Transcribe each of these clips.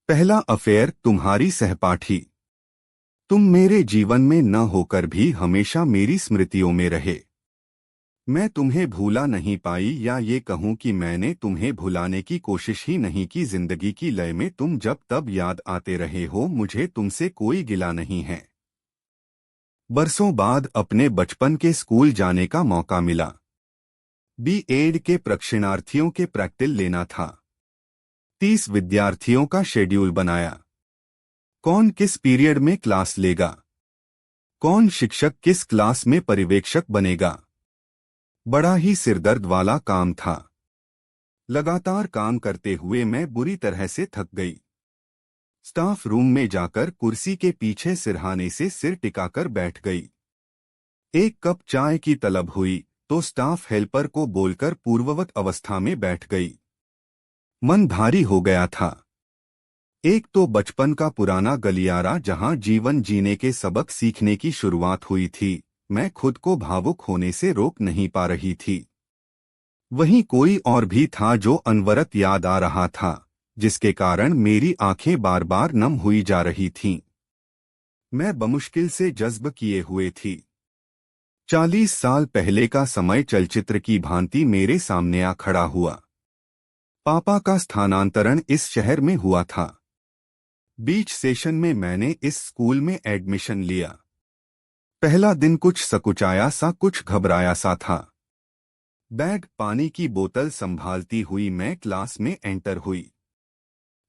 पहला अफेयर तुम्हारी सहपाठी। तुम मेरे जीवन में न होकर भी हमेशा मेरी स्मृतियों में रहे। मैं तुम्हें भूला नहीं पाई, या ये कहूँ कि मैंने तुम्हें भुलाने की कोशिश ही नहीं की। जिंदगी की लय में तुम जब तब याद आते रहे हो। मुझे तुमसे कोई गिला नहीं है। बरसों बाद अपने बचपन के स्कूल जाने का मौका मिला। बी.एड के प्रशिक्षणार्थियों के प्रैक्टिकल लेना था। 30 विद्यार्थियों का शेड्यूल बनाया। कौन किस पीरियड में क्लास लेगा, कौन शिक्षक किस क्लास में पर्यवेक्षक बनेगा। बड़ा ही सिरदर्द वाला काम था। लगातार काम करते हुए मैं बुरी तरह से थक गई। स्टाफ रूम में जाकर कुर्सी के पीछे सिरहाने से सिर टिकाकर बैठ गई। एक कप चाय की तलब हुई तो स्टाफ हेल्पर को बोलकर पूर्ववत अवस्था में बैठ गई। मन भारी हो गया था। एक तो बचपन का पुराना गलियारा जहां जीवन जीने के सबक सीखने की शुरुआत हुई थी। मैं खुद को भावुक होने से रोक नहीं पा रही थी। वहीं कोई और भी था जो अनवरत याद आ रहा था, जिसके कारण मेरी आंखें बार बार नम हुई जा रही थीं। मैं बमुश्किल से जज्ब किए हुए थी। 40 साल पहले का समय चलचित्र की भांति मेरे सामने आ खड़ा हुआ। पापा का स्थानांतरण इस शहर में हुआ था। बीच सेशन में मैंने इस स्कूल में एडमिशन लिया। पहला दिन कुछ सकुचाया सा, कुछ घबराया सा था। बैग, पानी की बोतल संभालती हुई मैं क्लास में एंटर हुई।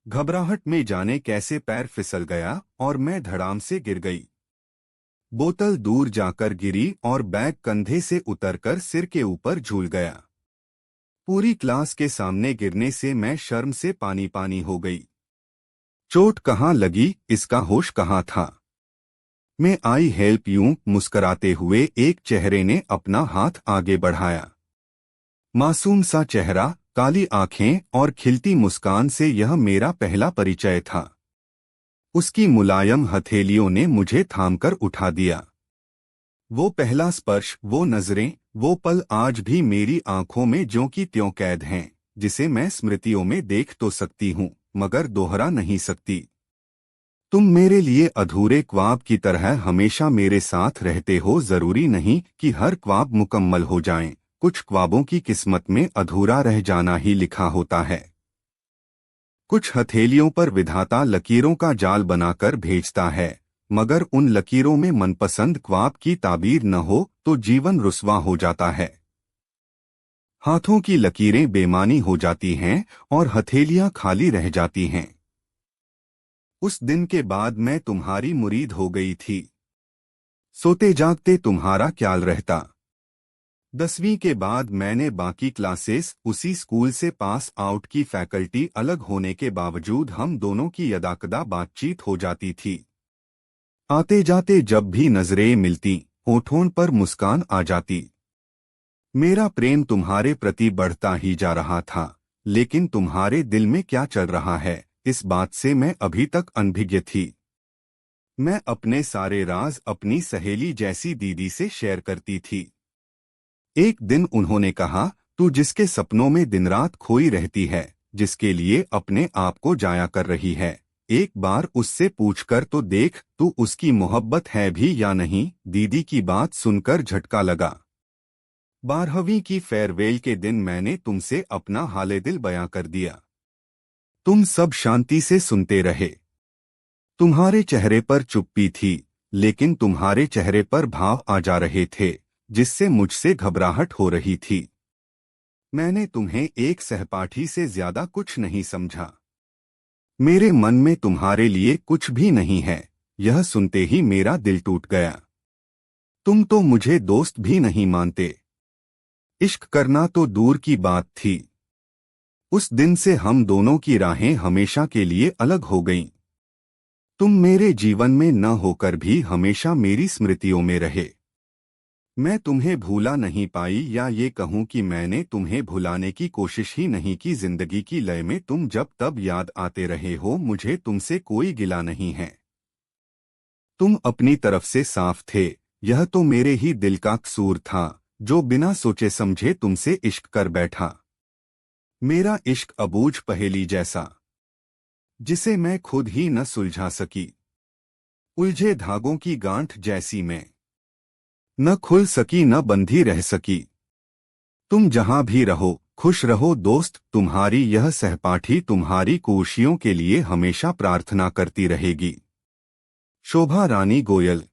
घबराहट में जाने कैसे पैर फिसल गया और मैं धड़ाम से गिर गई। बोतल दूर जाकर गिरी और बैग कंधे से उतरकर सिर के ऊपर झूल गया। पूरी क्लास के सामने गिरने से मैं शर्म से पानी पानी हो गई। चोट कहाँ लगी, इसका होश कहाँ था। मैं आई हेल्प यू, मुस्कराते हुए एक चेहरे ने अपना हाथ आगे बढ़ाया। मासूम सा चेहरा, काली आंखें और खिलती मुस्कान से यह मेरा पहला परिचय था। उसकी मुलायम हथेलियों ने मुझे थामकर उठा दिया। वो पहला स्पर्श, वो नजरें, वो पल आज भी मेरी आंखों में ज्यों की त्यों कैद हैं, जिसे मैं स्मृतियों में देख तो सकती हूँ मगर दोहरा नहीं सकती। तुम मेरे लिए अधूरे ख्वाब की तरह हमेशा मेरे साथ रहते हो। जरूरी नहीं कि हर ख्वाब मुकम्मल हो जाएं, कुछ ख्वाबों की किस्मत में अधूरा रह जाना ही लिखा होता है। कुछ हथेलियों पर विधाता लकीरों का जाल बनाकर भेजता है, मगर उन लकीरों में मनपसंद ख्वाब की ताबीर न हो तो जीवन रुस्वा हो जाता है। हाथों की लकीरें बेमानी हो जाती हैं और हथेलियां खाली रह जाती हैं। उस दिन के बाद मैं तुम्हारी मुरीद हो गई थी। सोते जागते तुम्हारा ख्याल रहता। 10वीं के बाद मैंने बाकी क्लासेस उसी स्कूल से पास आउट की। फैकल्टी अलग होने के बावजूद हम दोनों की यदाकदा बातचीत हो जाती थी। आते जाते जब भी नजरें मिलती, होठों पर मुस्कान आ जाती। मेरा प्रेम तुम्हारे प्रति बढ़ता ही जा रहा था, लेकिन तुम्हारे दिल में क्या चल रहा है, इस बात से मैं अभी तक अनभिज्ञ थी। मैं अपने सारे राज अपनी सहेली जैसी दीदी से शेयर करती थी। एक दिन उन्होंने कहा, तू जिसके सपनों में दिन रात खोई रहती है, जिसके लिए अपने आप को जाया कर रही है, एक बार उससे पूछकर तो देख तू उसकी मोहब्बत है भी या नहीं। दीदी की बात सुनकर झटका लगा। 12वीं की फेयरवेल के दिन मैंने तुमसे अपना हाले दिल बयां कर दिया। तुम सब शांति से सुनते रहे। तुम्हारे चेहरे पर चुप्पी थी, लेकिन तुम्हारे चेहरे पर भाव आ जा रहे थे, जिससे मुझसे घबराहट हो रही थी। मैंने तुम्हें एक सहपाठी से ज्यादा कुछ नहीं समझा। मेरे मन में तुम्हारे लिए कुछ भी नहीं है, यह सुनते ही मेरा दिल टूट गया। तुम तो मुझे दोस्त भी नहीं मानते। इश्क करना तो दूर की बात थी। उस दिन से हम दोनों की राहें हमेशा के लिए अलग हो गईं। तुम मेरे जीवन में न होकर भी हमेशा मेरी स्मृतियों में रहे। मैं तुम्हें भूला नहीं पाई, या ये कहूँ कि मैंने तुम्हें भुलाने की कोशिश ही नहीं की। जिंदगी की लय में तुम जब तब याद आते रहे हो। मुझे तुमसे कोई गिला नहीं है। तुम अपनी तरफ से साफ थे, यह तो मेरे ही दिल का कसूर था, जो बिना सोचे समझे तुमसे इश्क कर बैठा। मेरा इश्क अबूझ पहेली जैसा। जिसे मैं खुद ही न सुलझा सकी। उलझे धागों की गांठ जैसी मैं न खुल सकी न बंधी रह सकी। तुम जहां भी रहो खुश रहो दोस्त, तुम्हारी यह सहपाठी तुम्हारी खुशियों के लिए हमेशा प्रार्थना करती रहेगी। शोभा रानी गोयल।